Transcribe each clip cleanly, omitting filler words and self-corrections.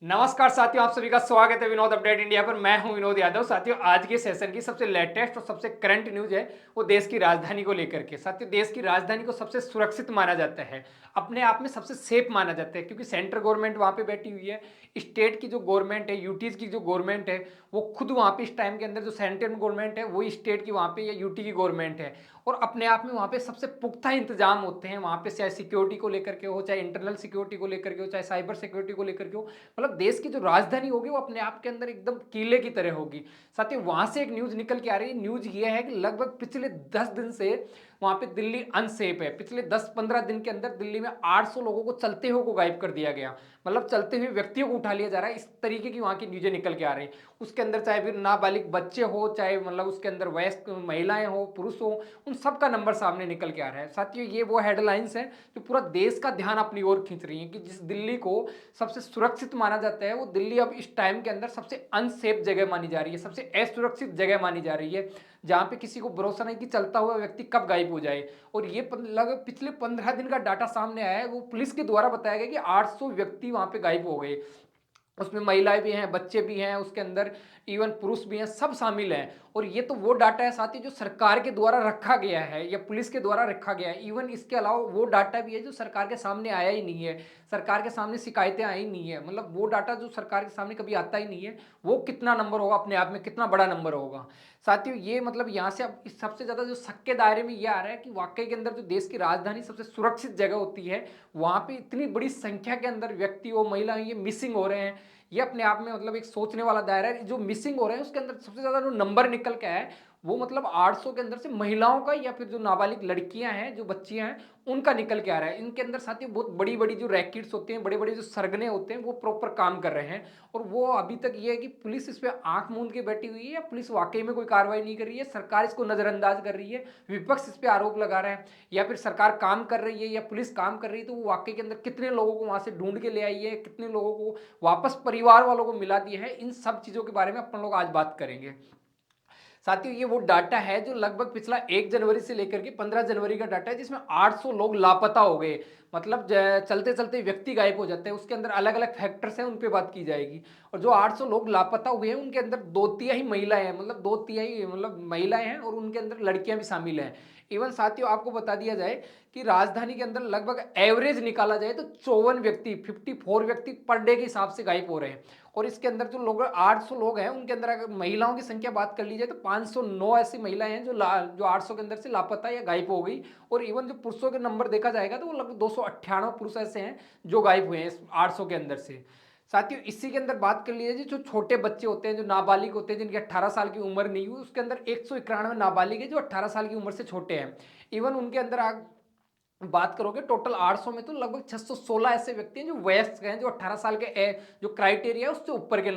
नमस्कार साथियों, आप सभी का स्वागत है विनोद अपडेट इंडिया पर। मैं हूं विनोद यादव। साथियों, आज के सेशन की सबसे लेटेस्ट और सबसे करंट न्यूज है वो देश की राजधानी को लेकर के। साथियों, देश की राजधानी को सबसे सुरक्षित माना जाता है, अपने आप में सबसे सेफ माना जाता है, क्योंकि सेंट्रल गवर्नमेंट वहां पे बैठी हुई है। स्टेट की जो गवर्नमेंट है, यूटीज की जो गवर्नमेंट है, वो खुद वहां पे इस टाइम के अंदर जो सेंट्रल गवर्नमेंट है वही स्टेट की वहां पे या यूटी की गवर्नमेंट है। और अपने आप में वहां पे सबसे पुख्ता इंतजाम होते हैं वहां पे, चाहे सिक्योरिटी को लेकर के हो, चाहे इंटरनल सिक्योरिटी को लेकर के हो, चाहे साइबर सिक्योरिटी को लेकर के हो। मतलब देश की जो राजधानी होगी वो अपने आप के अंदर एकदम किले की तरह होगी। साथियों, वहां से एक न्यूज निकल के आ रही है। न्यूज ये है कि लगभग पिछले 10 दिन से वहां पे दिल्ली अनसेफ है। पिछले 10-15 दिन के अंदर दिल्ली में 800 लोगों को चलते हुए को गायब कर दिया गया। मतलब चलते हुए व्यक्तियों को उठा लिया जा रहा है। इस तरीके की वहां की न्यूजें निकल के आ रही है। उसके अंदर चाहे फिर नाबालिग बच्चे हो, चाहे मतलब उसके अंदर वयस्क महिलाएं हो, पुरुष हो, उन सबका नंबर सामने निकल के आ रहा है। साथियों, ये वो हेडलाइंस है जो पूरा देश का ध्यान अपनी ओर खींच रही है कि जिस दिल्ली को सबसे सुरक्षित माना जाता है वो दिल्ली अब इस टाइम के अंदर सबसे अनसेफ जगह मानी जा रही है, सबसे असुरक्षित जगह मानी जा रही है, जहां पे किसी को भरोसा नहीं कि चलता हुआ व्यक्ति कब गायब हो जाए। और ये लगभग पिछले 15 दिन का डाटा सामने आया है, वो पुलिस के द्वारा बताया गया कि 800 व्यक्ति वहां पे गायब हो गए। उसमें महिलाएं भी हैं, बच्चे भी हैं, उसके अंदर इवन पुरुष भी हैं, सब शामिल हैं। और ये तो वो डाटा है साथ ही जो सरकार के द्वारा रखा गया है या पुलिस के द्वारा रखा गया है। इवन इसके अलावा वो डाटा भी है जो सरकार के सामने आया ही नहीं है, सरकार के सामने शिकायतें आई नहीं है। मतलब वो डाटा जो सरकार के सामने कभी आता ही नहीं है, वो कितना नंबर होगा अपने आप में, कितना बड़ा नंबर होगा। साथियों, ये मतलब यहाँ से अब सबसे ज्यादा जो शक के दायरे में ये आ रहा है कि वाकई के अंदर जो देश की राजधानी सबसे सुरक्षित जगह होती है, वहां पे इतनी बड़ी संख्या के अंदर व्यक्ति हो, महिला ये मिसिंग हो रहे हैं। ये अपने आप में मतलब एक सोचने वाला दायरा है। जो मिसिंग हो रहे हैं उसके अंदर सबसे ज्यादा जो नंबर निकल के आया है वो मतलब 800 के अंदर से महिलाओं का या फिर जो नाबालिग लड़कियां हैं, जो बच्चियां हैं, उनका निकल के आ रहा है। इनके अंदर साथियों बहुत बड़ी बड़ी जो रैकेट्स होते हैं, बड़े बड़े जो सरगने होते हैं, वो प्रॉपर काम कर रहे हैं। और वो अभी तक ये है कि पुलिस इस पे आंख मूंद के बैठी हुई है या पुलिस वाकई में कोई कार्रवाई नहीं कर रही है, सरकार इसको नजरअंदाज कर रही है, विपक्ष इस पे आरोप लगा रहा है, या फिर सरकार काम कर रही है या पुलिस काम कर रही है, तो वो वाकई के अंदर कितने लोगों को वहां से ढूंढ के ले आई है, कितने लोगों को वापस परिवार वालों को मिला दिया है। इन सब चीजों के बारे में अपन लोग आज बात करेंगे। साथियों, ये वो डाटा है जो लगभग पिछला 1 जनवरी से लेकर के 15 जनवरी का डाटा है, जिसमें 800 लोग लापता हो गए। मतलब चलते चलते व्यक्ति गायब हो जाते हैं। उसके अंदर अलग अलग फैक्टर्स हैं, उन पे बात की जाएगी। और जो 800 लोग लापता हुए हैं उनके अंदर 2/3 महिलाएं हैं, मतलब 2/3 मतलब महिलाएं हैं, और उनके अंदर लड़कियां भी शामिल हैं। इवन साथियों, आपको बता दिया जाए कि राजधानी के अंदर लगभग एवरेज निकाला जाए तो 54 व्यक्ति, 54 व्यक्ति पर डे के हिसाब से गायब हो रहे हैं। और इसके अंदर जो लोग 800 लोग हैं उनके अंदर अगर महिलाओं की संख्या बात कर ली जाए तो 509 ऐसी महिलाएं हैं जो 800 के अंदर से लापता या गायब हो गई। और इवन जो पुरुषों के नंबर देखा जाएगा तो वो लगभग 298 पुरुष ऐसे हैं जो गायब हुए हैं इस 800 के अंदर से। साथियों, इसी के अंदर बात कर लीजिए जो छोटे बच्चे होते हैं, जो नाबालिग होते हैं, जिनकी 18 साल की उम्र नहीं हुई, उसके अंदर 191 नाबालिग है जो 18 साल की उम्र से छोटे हैं। इवन उनके अंदर बात करोगे टोटल 800 में तो लगभग 616 ऐसे व्यक्ति हैं जो वयस्क हैं, जो 18 साल के जो क्राइटेरिया है उससे ऊपर के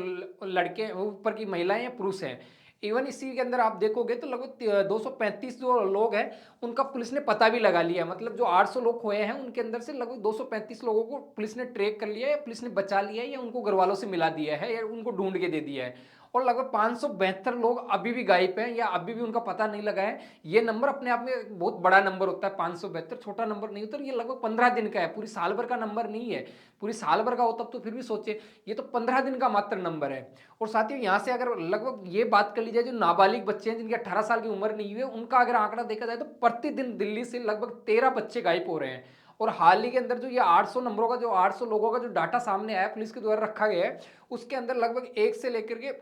लड़के, ऊपर की महिलाएं या पुरुष हैं। इवन इसी के अंदर आप देखोगे तो लगभग 235 जो लोग हैं उनका पुलिस ने पता भी लगा लिया। मतलब जो 800 लोग खोए हैं उनके अंदर से लगभग 235 लोगों को पुलिस ने ट्रैक कर लिया है, या पुलिस ने बचा लिया है, या उनको घर वालों से मिला दिया है, या उनको ढूंढ के दे दिया है। और लगभग 572 लोग अभी भी गायब हैं या अभी भी उनका पता नहीं लगा है। ये नंबर अपने आप में एक बहुत बड़ा नंबर होता है। 572 छोटा नंबर नहीं होता। ये लगभग 15 दिन का है, पूरी साल भर का नंबर नहीं है। पूरी साल भर का होता तो फिर भी सोचे, ये तो 15 दिन का मात्र नंबर है। और साथियों, यहाँ से अगर लगभग ये बात कर ली जाए जो नाबालिग बच्चे हैं जिनकी 18 साल की उम्र नहीं हुई है, उनका अगर आंकड़ा देखा जाए तो प्रतिदिन दिल्ली से लगभग 13 बच्चे गायब हो रहे हैं। और हाल ही के अंदर जो ये 800 नंबरों का, जो 800 लोगों का जो डाटा सामने आया पुलिस के द्वारा रखा गया है, उसके अंदर लगभग 1 से लेकर के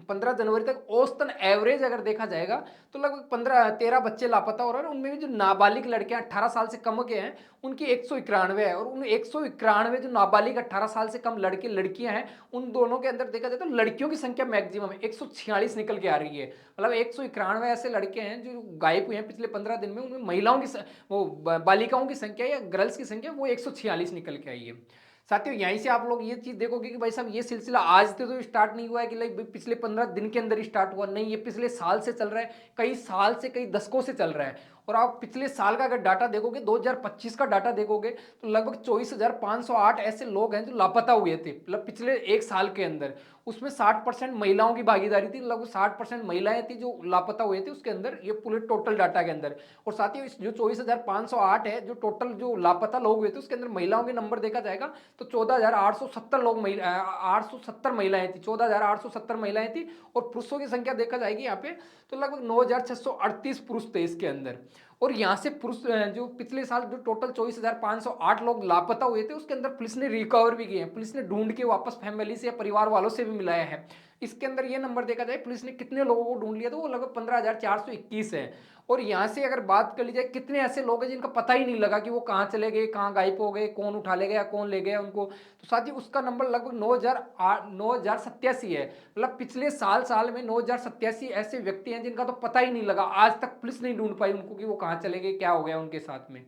15 जनवरी तक औसतन एवरेज अगर देखा जाएगा तो लगभग 15-13 बच्चे लापता हो रहे हैं। उनमें भी जो नाबालिग लड़कियां 18 साल से कम के हैं उनकी 191 है, और उन 191 जो नाबालिग 18 साल से कम लड़के लड़कियां हैं उन दोनों के अंदर देखा जाए तो लड़कियों की संख्या मैक्सिमम है, 146 निकल के आ रही है। मतलब 191 ऐसे लड़के हैं जो गायब हुए हैं पिछले 15 दिन में। उनमें महिलाओं की वो बालिकाओं की संख्या या गर्ल्स की संख्या वो 146 निकल के आई है। साथियों, यहीं से आप लोग ये चीज देखोगे कि भाई साहब ये सिलसिला आज से तो स्टार्ट नहीं हुआ है कि लाइक पिछले 15 दिन के अंदर ही स्टार्ट हुआ, नहीं, ये पिछले साल से चल रहा है, कई साल से, कई दशकों से चल रहा है। और आप पिछले साल का अगर डाटा देखोगे, 2025 का डाटा देखोगे, तो लगभग 24,508 ऐसे लोग हैं जो लापता हुए थे, मतलब पिछले एक साल के अंदर। उसमें 60% महिलाओं की भागीदारी थी, लगभग 60% महिलाएं थी जो लापता हुए थे उसके अंदर, ये पूरे टोटल डाटा के अंदर। और साथ ही जो 24,508 है जो टोटल जो लापता लोग हुए थे उसके अंदर महिलाओं के नंबर देखा जाएगा तो 14,870 लोग 870 महिलाएं थी, 14,870 महिलाएं थी। और पुरुषों की संख्या देखा जाएगी यहाँ पे तो लगभग 9,638 पुरुष थे इसके अंदर। और यहाँ से पुरुष जो पिछले साल जो टोटल 24,508 लोग लापता हुए थे उसके अंदर पुलिस ने रिकवर भी किए हैं, पुलिस ने ढूंढ के वापस फैमिली से या परिवार वालों से भी मिलाया है। इसके अंदर ये नंबर देखा जाए पुलिस ने कितने लोगों को ढूंढ लिया तो वो लगभग 15,421 है। और यहाँ से अगर बात कर ली जाए कितने ऐसे लोग हैं जिनका पता ही नहीं लगा कि वो कहाँ चले गए, कहाँ गायब हो गए, कौन उठा ले गया, कौन ले गया उनको, तो साथ ही उसका नंबर लगभग 9,087 है। मतलब पिछले साल में 9,087 ऐसे व्यक्ति हैं जिनका तो पता ही नहीं लगा, आज तक पुलिस नहीं ढूंढ पाई उनको कि वो कहाँ चले गए, क्या हो गया उनके साथ में।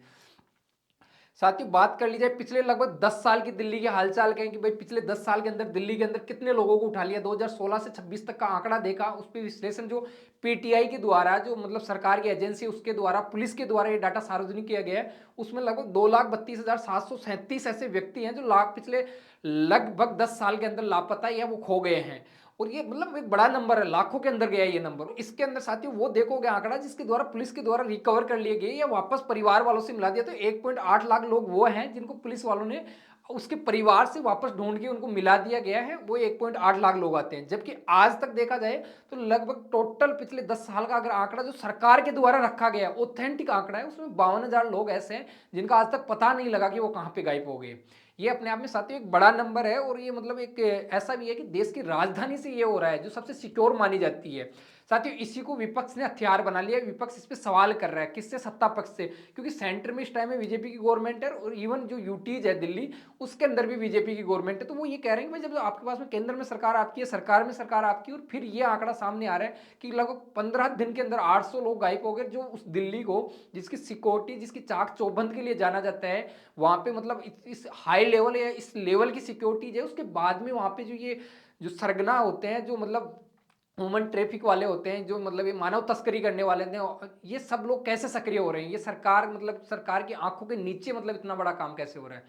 साथ ही बात कर ली जाए पिछले लगभग 10 साल की दिल्ली के हालचाल के कि भाई पिछले 10 साल के अंदर दिल्ली के अंदर कितने लोगों को उठा लिया, 2016 से 26 तक का आंकड़ा देखा, उस पर विश्लेषण जो पीटीआई के द्वारा जो मतलब सरकार की एजेंसी उसके द्वारा पुलिस के द्वारा ये डाटा सार्वजनिक किया गया है, उसमें लगभग 2,32,737 ऐसे व्यक्ति हैं जो पिछले लगभग 10 साल के अंदर लापता या वो खो गए हैं। और ये मतलब एक बड़ा नंबर है, लाखों के अंदर गया है ये नंबर। इसके अंदर साथियों वो देखोगे आंकड़ा जिसके द्वारा पुलिस के द्वारा रिकवर कर लिए गए या वापस परिवार वालों से मिला दिया, तो 1.8 लाख लोग वो हैं जिनको पुलिस वालों ने उसके परिवार से वापस ढूंढ के उनको मिला दिया गया है, वो 1.8 लाख लोग आते हैं। जबकि आज तक देखा जाए तो लगभग टोटल पिछले 10 साल का अगर आंकड़ा जो सरकार के द्वारा रखा गया ऑथेंटिक आंकड़ा है उसमें 52,000 लोग ऐसे हैं जिनका आज तक पता नहीं लगा कि वो कहाँ पे गायब हो गए। ये अपने आप में साथियों एक बड़ा नंबर है और ये मतलब एक ऐसा भी है कि देश की राजधानी से ये हो रहा है जो सबसे सिक्योर मानी जाती है। साथियों इसी को विपक्ष ने हथियार बना लिया, विपक्ष इस पे सवाल कर रहा है, किससे, सत्ता पक्ष से, क्योंकि सेंटर में इस टाइम में बीजेपी की गवर्नमेंट है और इवन जो यूटीज है दिल्ली उसके अंदर भी बीजेपी की गवर्नमेंट है। तो वो ये कह रहे हैं कि भाई जब आपके पास में केंद्र में सरकार आपकी है, सरकार में सरकार आपकी, और फिर ये आंकड़ा सामने आ रहा है कि लगभग 15 दिन के अंदर 800 लोग गायब हो गए, जो उस दिल्ली को जिसकी सिक्योरिटी जिसकी चाक चौबंद के लिए जाना जाता है, वहां पे मतलब इस हाई लेवल या इस लेवल की सिक्योरिटी है, उसके बाद में वहां पे जो ये जो सरगना होते हैं, जो मतलब ह्यूमन ट्रैफिक वाले होते हैं, जो मतलब ये मानव तस्करी करने वाले हैं, ये सब लोग कैसे सक्रिय हो रहे हैं, ये सरकार मतलब सरकार की आंखों के नीचे मतलब इतना बड़ा काम कैसे हो रहा है।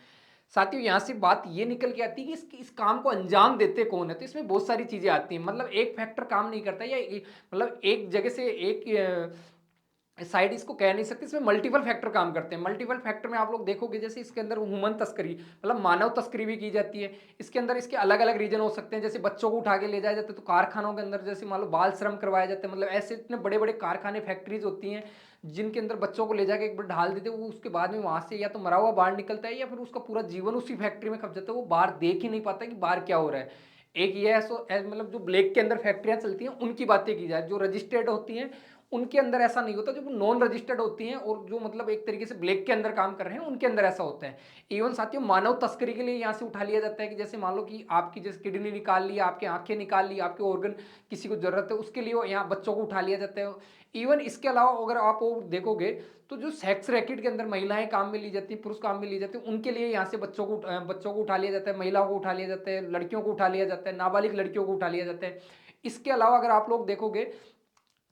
साथियों यहाँ से बात ये निकल के आती है कि इस काम को अंजाम देते कौन है, तो इसमें बहुत सारी चीजें आती हैं। मतलब एक फैक्टर काम नहीं करता या मतलब एक जगह से एक साइड इसको कह नहीं सकते, इसमें मल्टीपल फैक्टर काम करते हैं। मल्टीपल फैक्टर में आप लोग देखोगे जैसे इसके अंदर ह्यूमन तस्करी मतलब मानव तस्करी भी की जाती है। इसके अंदर इसके अलग अलग रीजन हो सकते हैं, जैसे बच्चों को उठा के ले जाया जाता है तो कारखानों के अंदर जैसे मान लो बाल श्रम करवाया जाता है, मतलब ऐसे इतने बड़े बड़े कारखाने फैक्ट्रीज होती हैं जिनके अंदर बच्चों को ले जाके एक बार ढाल देते हैं, वो उसके बाद में वहां से या तो मरा हुआ बाहर निकलता है या फिर उसका पूरा जीवन उसी फैक्ट्री में खप जाता है, वो बाहर देख ही नहीं पाता कि बाहर क्या हो रहा है। एक ये मतलब जो ब्लैक के अंदर फैक्ट्रियां चलती हैं उनकी बातें की जाए, जो रजिस्टर्ड होती हैं उनके अंदर ऐसा नहीं होता, जो नॉन रजिस्टर्ड होती हैं और जो मतलब एक तरीके से ब्लैक के अंदर काम कर रहे हैं उनके अंदर ऐसा होता है। इवन साथियों मानव तस्करी के लिए यहाँ से उठा लिया जाता है कि जैसे मान लो कि आपकी जैसे किडनी निकाल ली, आपकी आंखें निकाल ली, आपके ऑर्गन किसी को जरूरत है उसके लिए यहाँ बच्चों को उठा लिया जाता है। इवन इसके अलावा अगर आप वो देखोगे तो जो सेक्स रैकेट के अंदर महिलाएं काम में ली जाती हैं, पुरुष काम में ली जाते हैं, उनके लिए यहाँ से बच्चों को उठा लिया जाता है, महिलाओं को उठा लिया जाता है, लड़कियों को उठा लिया जाता है, नाबालिग लड़कियों को उठा लिया जाता है। इसके अलावा अगर आप लोग देखोगे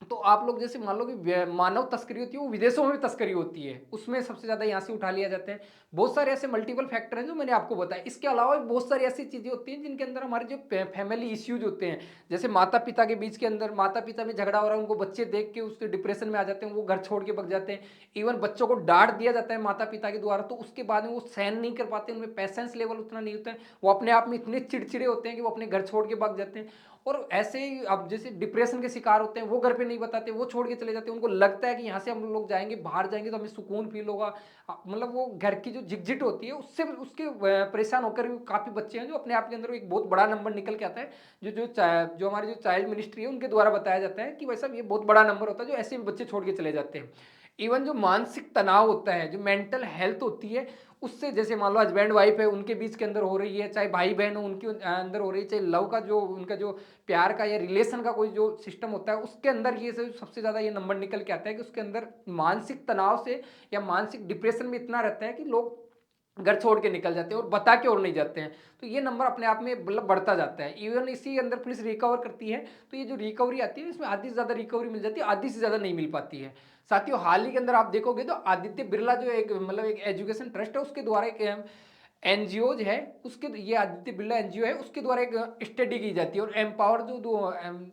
तो आप लोग जैसे मान लो कि मानव तस्करी होती है वो विदेशों में भी तस्करी होती है, उसमें सबसे ज्यादा यहाँ से उठा लिया जाता है। बहुत सारे ऐसे मल्टीपल फैक्टर हैं जो मैंने आपको बताया। इसके अलावा भी बहुत सारी ऐसी चीजें होती हैं जिनके अंदर हमारे जो फैमिली इश्यूज होते हैं, जैसे माता पिता के बीच के अंदर माता पिता में झगड़ा हो रहा है, उनको बच्चे देख के उसके डिप्रेशन में आ जाते हैं, वो घर छोड़ के भग जाते हैं। इवन बच्चों को डांट दिया जाता है माता पिता के द्वारा, तो उसके बाद में वो सहन नहीं कर पाते, उनमें पेशेंस लेवल उतना नहीं होता है, वो अपने आप में इतने चिड़चिड़े होते हैं कि वो अपने घर छोड़ के भाग जाते हैं। और ऐसे ही अब जैसे डिप्रेशन के शिकार होते हैं, वो घर पे नहीं बताते, वो छोड़ के चले जाते हैं, उनको लगता है कि यहाँ से हम लोग जाएंगे, बाहर जाएंगे तो हमें सुकून फील होगा। मतलब वो घर की जो झिकझिट होती है उससे उसके परेशान होकर भी काफी बच्चे हैं जो अपने आप के अंदर एक बहुत बड़ा नंबर निकल के आता है, जो हमारी जो चाइल्ड मिनिस्ट्री है उनके द्वारा बताया जाता है कि भाई साहब ये बहुत बड़ा नंबर होता है जो ऐसे भी बच्चे छोड़ के चले जाते हैं। इवन जो मानसिक तनाव होता है, जो मेंटल हेल्थ होती है, उससे जैसे मान लो हस्बैंड वाइफ है उनके बीच के अंदर हो रही है, चाहे भाई बहन हो उनके अंदर हो रही है, चाहे लव का जो उनका जो प्यार का या रिलेशन का कोई जो सिस्टम होता है उसके अंदर ये सबसे ज्यादा ये नंबर निकल के आता है कि उसके अंदर मानसिक तनाव से या मानसिक डिप्रेशन में इतना रहता है कि लोग घर छोड़ के निकल जाते हैं और बता के और नहीं जाते हैं। तो ये नंबर अपने आप में मतलब बढ़ता जाता है। इवन इसी अंदर पुलिस रिकवर करती है, तो ये जो रिकवरी आती है इसमें आधी से ज़्यादा रिकवरी मिल जाती है, आधी से ज़्यादा नहीं मिल पाती है। साथियों, हाल ही के अंदर आप देखोगे तो आदित्य बिरला जो एक मतलब एक एजुकेशन ट्रस्ट है, उसके द्वारा एक एनजीओज है, उसके ये आदित्य बिरला एनजीओ है, उसके द्वारा एक स्टडी की जाती है और एम्पावर जो दो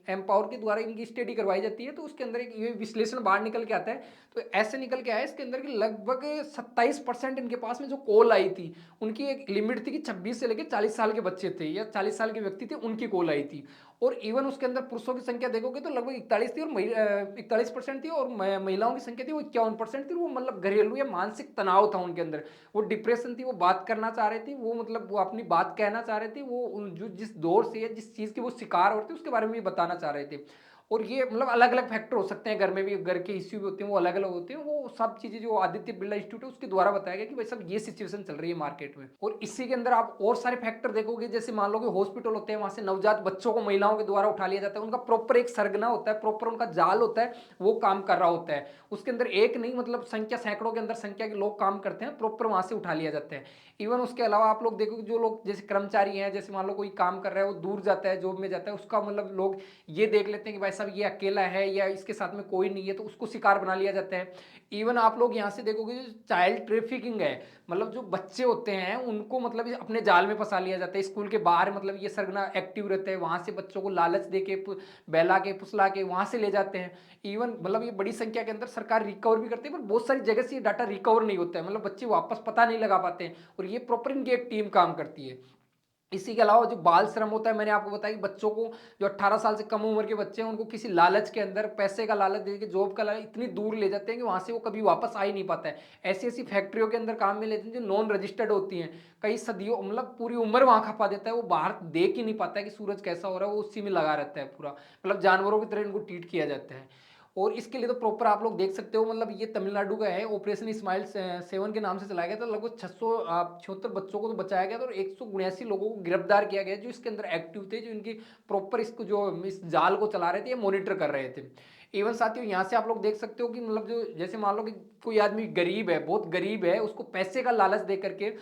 एम्पावर के द्वारा इनकी स्टडी करवाई जाती है। तो उसके अंदर एक ये विश्लेषण बाहर निकल के आता है। तो ऐसे निकल के आया इसके अंदर कि लगभग 27% इनके पास में जो कॉल आई थी, उनकी एक लिमिट थी कि 26 से लेकर 40 साल के बच्चे थे या 40 साल के व्यक्ति थे, उनकी कॉल आई थी। और इवन उसके अंदर पुरुषों की संख्या देखोगे तो लगभग 41 थी और 41% थी, और महिलाओं की संख्या थी वो 51% थी। वो मतलब घरेलू या मानसिक तनाव था उनके अंदर, वो डिप्रेशन थी, वो बात करना चाह रही थी, वो मतलब वो अपनी बात कहना चाह रहे थे, वो जो जिस दौर से या जिस चीज़ के वो शिकार होते उसके बारे में भी बताना चाह रहे थे। और ये मतलब अलग अलग फैक्टर हो सकते हैं, घर में भी घर के इश्यू भी होते हैं, वो अलग अलग होते हैं। वो सब चीज़ें जो आदित्य बिरला इंस्टीट्यूट है उसके द्वारा बताया गया कि भाई सब ये सिचुएशन चल रही है मार्केट में। और इसी के अंदर आप और सारे फैक्टर देखोगे, जैसे मान लो कि हॉस्पिटल होते हैं, वहां से नवजात बच्चों को महिलाओं के द्वारा उठा लिया जाता है, उनका प्रॉपर एक सरगना होता है, प्रॉपर उनका जाल होता है, वो काम कर रहा होता है। उसके अंदर एक नहीं मतलब संख्या, सैकड़ों के अंदर संख्या के लोग काम करते हैं, प्रॉपर वहां से उठा लिया जाता है। इवन उसके अलावा आप लोग देखो जो लोग जैसे कर्मचारी हैं, जैसे मान लो कोई काम कर रहा है, वो दूर जाता है, जॉब में जाता है, उसका मतलब लोग ये देख लेते हैं कि भाई साहब ये अकेला है या इसके साथ में कोई नहीं है, तो उसको शिकार बना लिया जाता है। इवन आप लोग यहाँ से देखोगे जो चाइल्ड ट्रैफिकिंग है, मतलब जो बच्चे होते हैं उनको मतलब अपने जाल में फंसा लिया जाता है। स्कूल के बाहर मतलब ये सरगना एक्टिव रहते हैं, वहां से बच्चों को लालच दे के बहला के फुसला के वहां से ले जाते हैं। इवन मतलब ये बड़ी संख्या के अंदर सरकार रिकवर भी करती है, पर बहुत सारी जगह से ये डाटा रिकवर नहीं होता है, मतलब बच्चे वापस पता नहीं लगा पाते हैं। और ये प्रॉपर इनकी एक टीम काम करती है। इसी के अलावा जो बाल श्रम होता है, मैंने आपको बताया कि बच्चों को, जो 18 साल से कम उम्र के बच्चे हैं, उनको किसी लालच के अंदर, पैसे का लालच दे के, जॉब का लालच, इतनी दूर ले जाते हैं कि वहां से वो कभी वापस आ ही नहीं पाता है। ऐसी ऐसी फैक्ट्रियों के अंदर काम में लेते हैं जो नॉन रजिस्टर्ड होती हैं, कई सदियों मतलब पूरी उम्र वहां खपा देता है, वो बाहर देख ही नहीं पाता है कि सूरज कैसा हो रहा है, वो उसी में लगा रहता है पूरा, मतलब जानवरों की तरह इनको ट्रीट किया जाता है। और इसके लिए तो प्रॉपर आप लोग देख सकते हो, मतलब ये तमिलनाडु का है, ऑपरेशन स्माइल 7 के नाम से चलाया गया था। लगभग 676 बच्चों को तो बचाया गया था और 179 लोगों को गिरफ्तार किया गया जो इसके अंदर एक्टिव थे, जो इनकी प्रॉपर इसको जो इस जाल को चला रहे थे, मॉनिटर कर रहे थे। इवन साथियों यहाँ से आप लोग देख सकते हो कि मतलब जो जैसे मान लो कि कोई आदमी गरीब है, बहुत गरीब है, उसको पैसे का लालच दे करके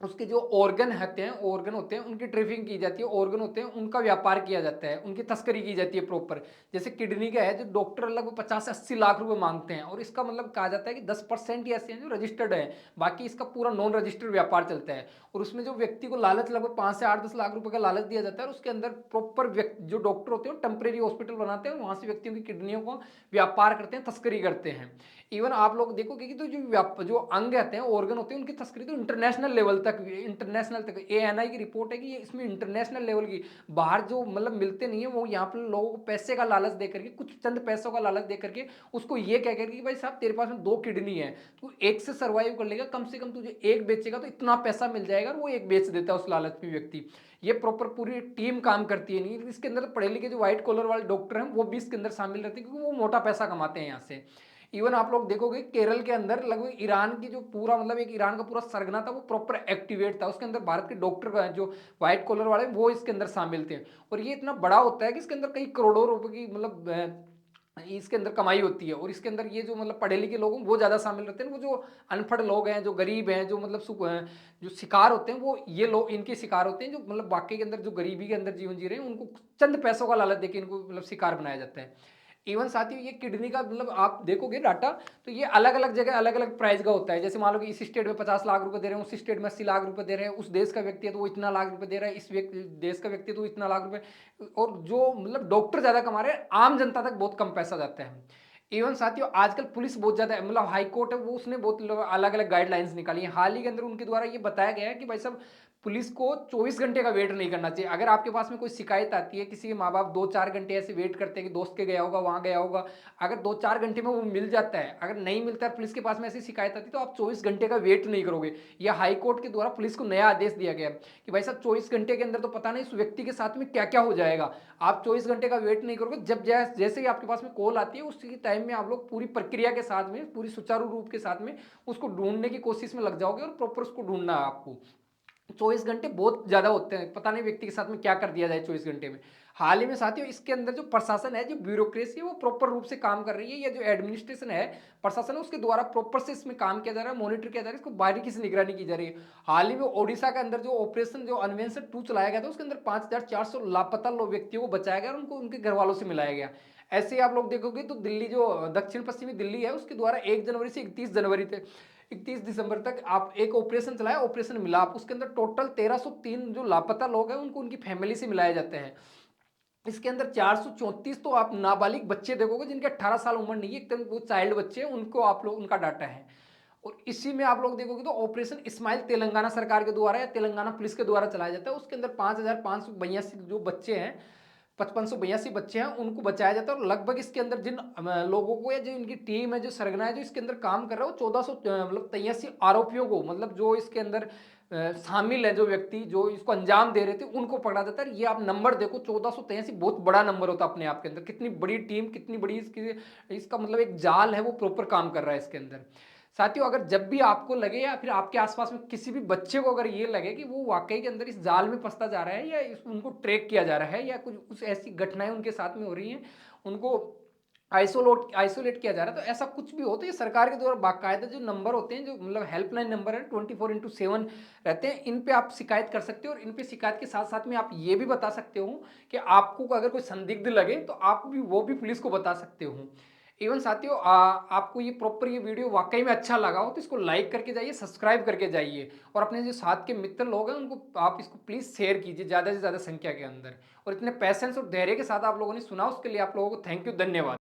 उसके जो ऑर्गन होते हैं उनकी ट्रैफिकिंग की जाती है, ऑर्गन होते हैं उनका व्यापार किया जाता है, उनकी तस्करी की जाती है प्रॉपर। जैसे किडनी का है, जो डॉक्टर लगभग 50 से 80 लाख रुपए मांगते हैं, और इसका मतलब कहा जाता है कि 10% ही ऐसे हैं जो रजिस्टर्ड है, बाकी इसका पूरा नॉन रजिस्टर्ड व्यापार चलता है। और उसमें जो व्यक्ति को लालच लगभग 5 से 8 10 लाख रुपए का लालच दिया जाता है, और उसके अंदर प्रॉपर जो डॉक्टर होते हैं टेम्परेरी हॉस्पिटल बनाते हैं, वहां से व्यक्तियों की किडनियों को व्यापार करते हैं, तस्करी करते हैं। इवन आप लोग देखोगे कि तो जो अंग रहते हैं, ऑर्गन होते हैं, उनकी तस्करी तो इंटरनेशनल तक एएनआई की रिपोर्ट है कि ये इसमें इंटरनेशनल लेवल की, बाहर जो मतलब मिलते नहीं है, वो यहाँ पर लोगों को पैसे का लालच दे करके, कुछ चंद पैसों का लालच दे करके उसको ये कह करके कि भाई साहब तेरे पास में 2 किडनी है, तू एक से सर्वाइव कर लेगा, कम से कम तुझे एक बेचेगा तो इतना पैसा मिल जाएगा, और वो एक बेच देता है उस लालच में व्यक्ति। ये प्रॉपर पूरी टीम काम करती है। नहीं, इसके अंदर पढ़े लिखे जो व्हाइट कॉलर वाले डॉक्टर हैं वो भी इसके अंदर शामिल रहते हैं, क्योंकि वो मोटा पैसा कमाते हैं यहाँ से। इवन आप लोग देखोगे केरल के अंदर लगभग ईरान की जो पूरा मतलब एक ईरान का पूरा सरगना था, वो प्रॉपर एक्टिवेट था, उसके अंदर भारत के डॉक्टर जो व्हाइट कॉलर वाले वो इसके अंदर शामिल थे। और ये इतना बड़ा होता है कि इसके अंदर कई करोड़ों रुपए की मतलब इसके अंदर कमाई होती है। और इसके अंदर ये जो मतलब पढ़े लिखे लोग हैं वो ज़्यादा शामिल रहते हैं, वो जो अनपढ़ लोग हैं, जो गरीब हैं, जो मतलब जो शिकार होते हैं, वो ये लोग इनके शिकार होते हैं, जो मतलब वाकई के अंदर जो गरीबी के अंदर जीवन जी रहे हैं, उनको चंद पैसों का लालच देके इनको मतलब शिकार बनाया जाता है। इवन साथियों ये किडनी का मतलब आप देखोगे डाटा, तो ये अलग अलग जगह अलग अलग प्राइस का होता है। जैसे मान लो कि इस स्टेट में 50 लाख रुपए दे रहे हैं, उस स्टेट में 80 लाख रुपए दे रहे हैं, उस देश का व्यक्ति है तो वो इतना लाख रुपए दे रहा है, इस देश का व्यक्ति है तो इतना लाख रुपए। और जो मतलब डॉक्टर ज्यादा कमा रहे हैं, आम जनता तक बहुत कम पैसा जाता है। इवन साथियों आजकल पुलिस बहुत ज्यादा मतलब हाई कोर्ट है, वो उसने बहुत अलग अलग गाइडलाइंस निकाली है हाल ही के अंदर। उनके द्वारा ये बताया गया है कि भाई साहब पुलिस को 24 घंटे का वेट नहीं करना चाहिए। अगर आपके पास में कोई शिकायत आती है, किसी के माँ बाप 2-4 घंटे ऐसे वेट करते हैं कि दोस्त के गया होगा, वहां गया होगा, अगर 2-4 घंटे में वो मिल जाता है, अगर नहीं मिलता है पुलिस के पास में ऐसी शिकायत आती है, तो आप 24 घंटे का वेट नहीं करोगे। यह हाई कोर्ट के द्वारा पुलिस को नया आदेश दिया गया है कि भाई साहब 24 घंटे के अंदर तो पता नहीं उस व्यक्ति के साथ में क्या क्या हो जाएगा। आप 24 घंटे का वेट नहीं करोगे, जब जैसे ही आपके पास में कॉल आती है उसी टाइम में आप लोग पूरी प्रक्रिया के साथ में, पूरी सुचारू रूप के साथ में उसको ढूंढने की कोशिश में लग जाओगे, और प्रॉपर उसको ढूंढना है आपको। 24 घंटे बहुत ज़्यादा होते हैं, पता नहीं व्यक्ति के साथ में क्या कर दिया जाए 24 घंटे में। हाल ही में साथियों इसके अंदर जो प्रशासन है, जो ब्यूरोक्रेसी है वो प्रॉपर रूप से काम कर रही है, या जो एडमिनिस्ट्रेशन है, प्रशासन है उसके द्वारा प्रॉपर से इसमें काम किया जा रहा है, मॉनिटर किया जा रहा है, इसको बारीकी से निगरानी की जा रही है। हाल ही में ओडिशा के अंदर जो ऑपरेशन जो अन्वेषण 2 चलाया गया था, उसके अंदर 5400 लापता लोग व्यक्तियों को बचाया गया और उनको उनके घर वालों से मिलाया गया। ऐसे ही आप लोग देखोगे तो दिल्ली जो दक्षिण पश्चिमी दिल्ली है, उसके द्वारा 1 जनवरी से 31 जनवरी तक 31 दिसंबर तक आप एक ऑपरेशन चलाया, ऑपरेशन मिलाप, उसके अंदर टोटल 1303 जो लापता लोग हैं उनको उनकी फैमिली से मिलाए जाते हैं। इसके अंदर 434 तो आप नाबालिग बच्चे देखोगे जिनके 18 साल उम्र नहीं है, एकदम वो चाइल्ड बच्चे हैं, उनको आप लोग उनका डाटा है। और इसी में आप लोग देखोगे तो ऑपरेशन इस्माइल तेलंगाना सरकार के द्वारा या तेलंगाना पुलिस के द्वारा चलाया जाता है, उसके अंदर 5582 जो बच्चे हैं, 5582 बच्चे हैं, उनको बचाया जाता है। और लगभग इसके अंदर जिन लोगों को या जो इनकी टीम है, जो सरगना है जो इसके अंदर काम कर रहा है, वो 1400 मतलब 83 आरोपियों को, मतलब जो इसके अंदर शामिल है, जो व्यक्ति जो इसको अंजाम दे रहे थे, उनको पकड़ा जाता है। ये आप नंबर देखो, 1483 बहुत बड़ा नंबर होता है अपने आप के अंदर। कितनी बड़ी टीम, कितनी बड़ी इसकी इसका मतलब एक जाल है, वो प्रॉपर काम कर रहा है इसके अंदर। साथियों अगर जब भी आपको लगे या फिर आपके आसपास में किसी भी बच्चे को अगर ये लगे कि वो वाकई के अंदर इस जाल में फंसता जा रहा है, या उनको ट्रैक किया जा रहा है, या कुछ ऐसी घटनाएं उनके साथ में हो रही हैं, उनको आइसोलेट किया जा रहा है, तो ऐसा कुछ भी हो तो ये सरकार के द्वारा बाकायदा जो नंबर होते हैं, जो मतलब हेल्पलाइन नंबर है 24x7 रहते हैं, इन पे आप शिकायत कर सकते हो। और इन पे शिकायत के साथ साथ में आप ये भी बता सकते हो कि आपको अगर कोई संदिग्ध लगे तो आप भी वो भी पुलिस को बता सकते हो। इवन साथियों आपको ये प्रॉपर ये वीडियो वाकई में अच्छा लगा हो तो इसको लाइक करके जाइए, सब्सक्राइब करके जाइए, और अपने जो साथ के मित्र लोग हैं उनको आप इसको प्लीज़ शेयर कीजिए ज़्यादा से ज़्यादा संख्या के अंदर। और इतने पैसेंस और धैर्य के साथ आप लोगों ने सुना, उसके लिए आप लोगों को थैंक यू, धन्यवाद।